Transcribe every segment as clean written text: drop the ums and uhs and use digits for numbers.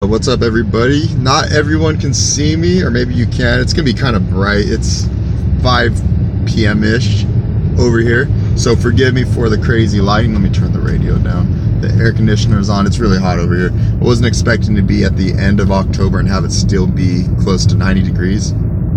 What's up, everybody? Not everyone can see me, or maybe you can. It's gonna be kind of bright. It's 5 p.m.-ish over here, so forgive me for the crazy lighting. Let me turn the radio down. The air conditioner is on. It's really hot over here. I wasn't expecting to be at the end of October and have it still be close to 90 degrees.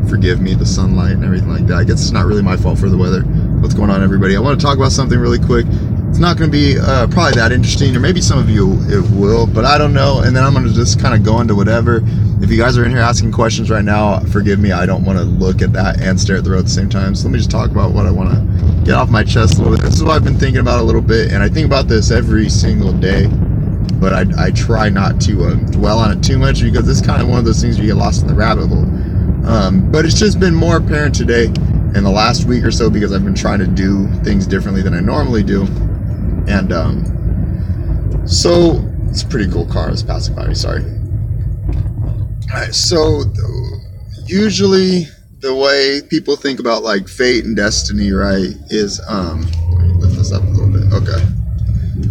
Forgive me, the sunlight and everything like that. I guess it's not really my fault for the weather. What's going on, everybody? I want to talk about something really quick. It's not going to be probably that interesting, or maybe some of you it will, but I don't know. And then I'm going to just kind of go into whatever. If you guys are in here asking questions right now, forgive me. I don't want to look at that and stare at the road at the same time. So let me just talk about what I want to get off my chest a little bit. This is what I've been thinking about a little bit, and I think about this every single day, but I try not to dwell on it too much, because it's kind of one of those things where you get lost in the rabbit hole. But it's just been more apparent today in the last week or so, because I've been trying to do things differently than I normally do. And so it's a pretty cool car that's passing by me, sorry. Alright, so usually the way people think about like fate and destiny, right, is let me lift this up a little bit. Okay.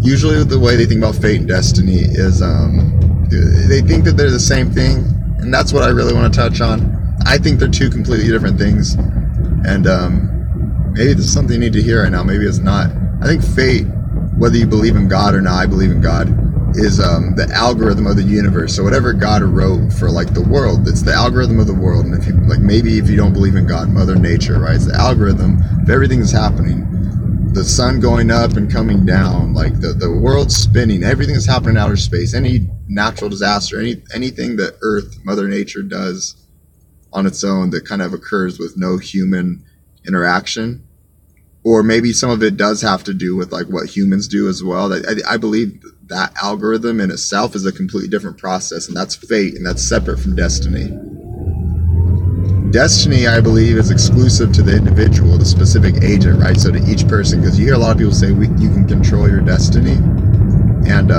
Usually the way they think about fate and destiny is they think that they're the same thing, and that's what I really want to touch on. I think they're two completely different things, and maybe this is something you need to hear right now, maybe it's not. I think fate, whether you believe in God or not, I believe in God, is the algorithm of the universe. So whatever God wrote for like the world, it's the algorithm of the world. And if you like, maybe if you don't believe in God, Mother Nature, right? It's the algorithm of everything that's happening. The sun going up and coming down, like the world spinning, everything that's happening in outer space, any natural disaster, anything that Earth, Mother Nature does on its own that kind of occurs with no human interaction. Or maybe some of it does have to do with like what humans do as well. I believe that algorithm in itself is a completely different process, and that's fate, and that's separate from destiny. Destiny, I believe, is exclusive to the individual, the specific agent, right? So to each person, because you hear a lot of people say you can control your destiny, and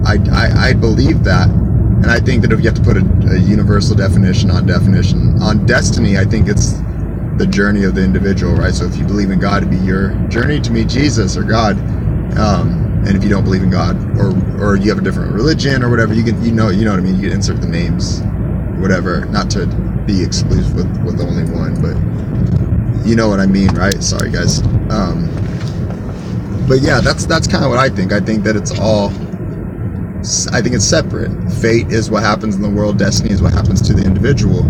I believe that, and I think that if you have to put a universal definition on destiny, I think it's the journey of the individual, right? So if you believe in God, it'd be your journey to meet Jesus or God, and if you don't believe in God, or you have a different religion or whatever, you know what I mean. You can insert the names, whatever, not to be exclusive with only one, but you know what I mean, right? Sorry, guys. But yeah, that's kind of what I think. I think that it's separate. Fate is what happens in the world. Destiny is what happens to the individual.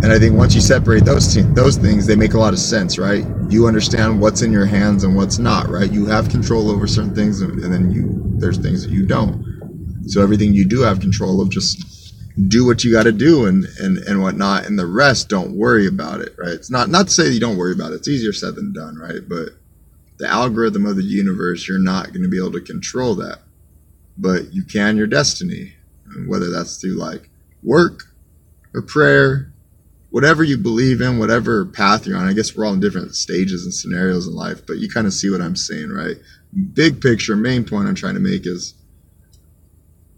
And I think once you separate those things, they make a lot of sense, right? You understand what's in your hands and what's not, right? You have control over certain things, and then there's things that you don't. So everything you do have control of, just do what you got to do and whatnot, and the rest, don't worry about it, right? It's not to say that you don't worry about it. It's easier said than done, right? But the algorithm of the universe, you're not going to be able to control that, but you can your destiny, and whether that's through like work or prayer. Whatever you believe in, whatever path you're on. I guess we're all in different stages and scenarios in life, but you kind of see what I'm saying, right? Big picture, main point I'm trying to make is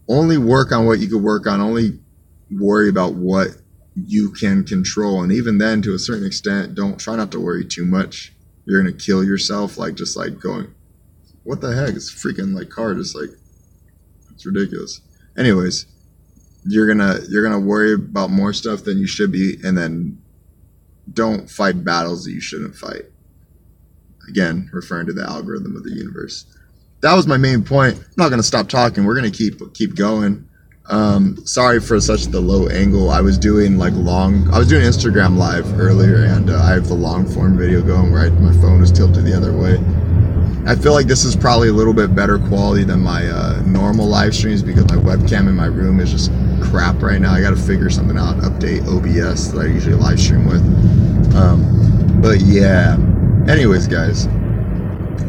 only work on what you could work on, only worry about what you can control. And even then, to a certain extent, try not to worry too much. You're going to kill yourself, just going, what the heck? It's a freaking car, just it's ridiculous. Anyways, you're gonna worry about more stuff than you should be, and then don't fight battles that you shouldn't fight. Again, referring to the algorithm of the universe. That was my main point. I'm not gonna stop talking. We're gonna keep going. Sorry for the low angle. I was doing Instagram Live earlier, and I have the long form video going where my phone is tilted the other way. I feel like this is probably a little bit better quality than my normal live streams, because my webcam in my room is just crap right now. I got to figure something out, update OBS that I usually live stream with. But yeah, anyways, guys,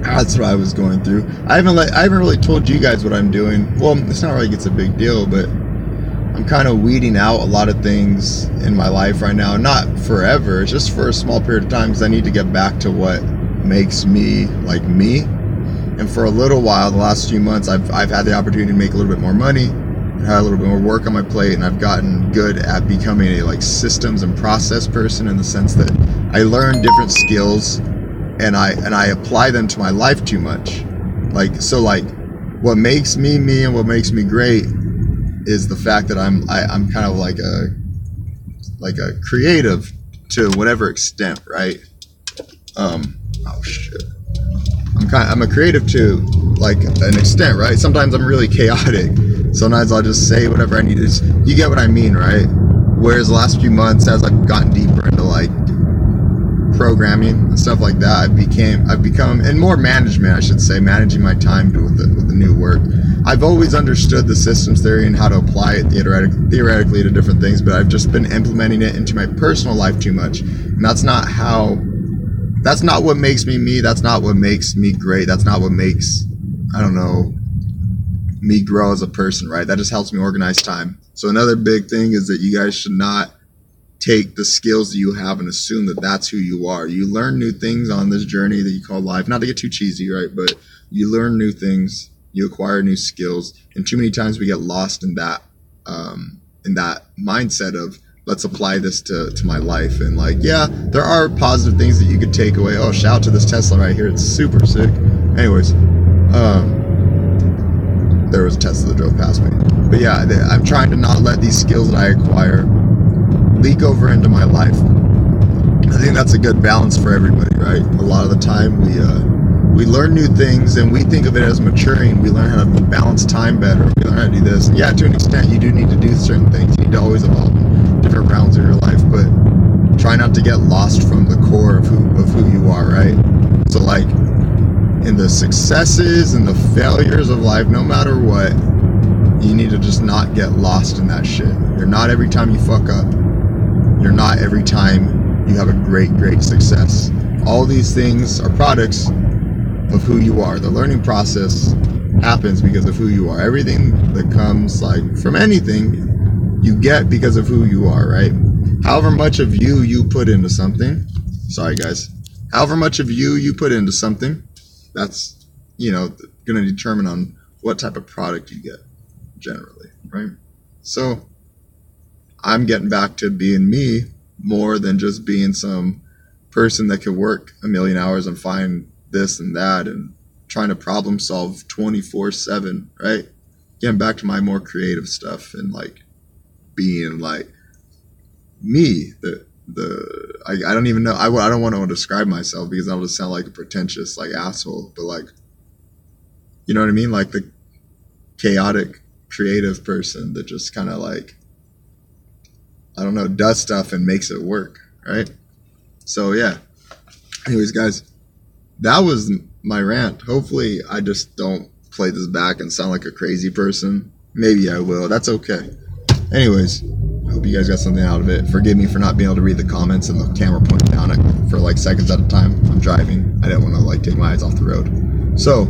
that's what I was going through. I haven't really told you guys what I'm doing. Well, it's not like it's a big deal, but I'm kind of weeding out a lot of things in my life right now. Not forever, it's just for a small period of time, because I need to get back to what makes me like me. And for a little while, the last few months, I've had the opportunity to make a little bit more money, had a little bit more work on my plate, and I've gotten good at becoming a systems and process person, in the sense that I learn different skills and I apply them to my life too much. What makes me me and what makes me great is the fact that I'm kind of like a creative to whatever extent, right? Oh shit. I'm a creative to like an extent, right? Sometimes I'm really chaotic. Sometimes I'll just say whatever I need to. You get what I mean, right? Whereas the last few months, as I've gotten deeper into like programming and stuff like that, I've become, and more management, I should say, managing my time with the new work. I've always understood the systems theory and how to apply it theoretically to different things, but I've just been implementing it into my personal life too much. And that's not what makes me me. That's not what makes me great. That's not what makes, I don't know, me grow as a person, right? That just helps me organize time. So another big thing is that you guys should not take the skills that you have and assume that that's who you are. You learn new things on this journey that you call life. Not to get too cheesy, right? But you learn new things, you acquire new skills, and too many times we get lost in that mindset of, let's apply this to my life. And like, yeah, there are positive things that you could take away. Oh, shout out to this Tesla right here. It's super sick. Anyways, there was a Tesla that drove past me. But yeah, I'm trying to not let these skills that I acquire leak over into my life. I think that's a good balance for everybody, right? A lot of the time we learn new things and we think of it as maturing. We learn how to balance time better. We learn how to do this. And yeah, to an extent, you do need to do certain things. You need to always evolve in different rounds of your life, but try not to get lost from the core of who you are, right? So like in the successes and the failures of life, no matter what, you need to just not get lost in that shit. You're not every time you fuck up. You're not every time you have a great success. All these things are products of who you are. The learning process happens because of who you are. Everything that comes like from anything you get because of who you are, right? However much of you put into something, sorry guys, however much of you put into something, that's, you know, going to determine on what type of product you get generally, right? So I'm getting back to being me more than just being some person that can work a million hours and find this and that and trying to problem solve 24/7, right? Getting back to my more creative stuff and like being like me. I don't even know. I don't want to describe myself because I'll just sound like a pretentious like asshole. But like, you know what I mean? Like the chaotic creative person that just kind of like, I don't know, does stuff and makes it work, right? So yeah. Anyways, guys, that was my rant. Hopefully I just don't play this back and sound like a crazy person. Maybe I will. That's okay. Anyways, I hope you guys got something out of it. Forgive me for not being able to read the comments and the camera pointed down for like seconds at a time. I'm driving. I didn't want to like take my eyes off the road. So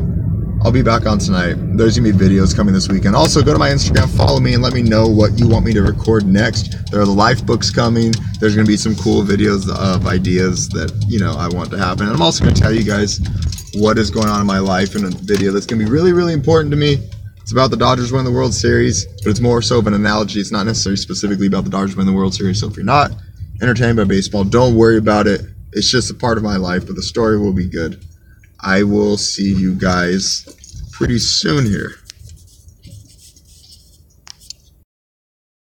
I'll be back on tonight. There's gonna be videos coming this weekend. Also, go to my Instagram, follow me, and let me know what you want me to record next. There are the life books coming. There's gonna be some cool videos of ideas that, you know, I want to happen. And I'm also gonna tell you guys what is going on in my life in a video that's gonna be really important to me. It's about the Dodgers winning the World Series, but it's more so of an analogy. It's not necessarily specifically about the Dodgers winning the World Series. So if you're not entertained by baseball, don't worry about it. It's just a part of my life, but the story will be good. I will see you guys pretty soon here.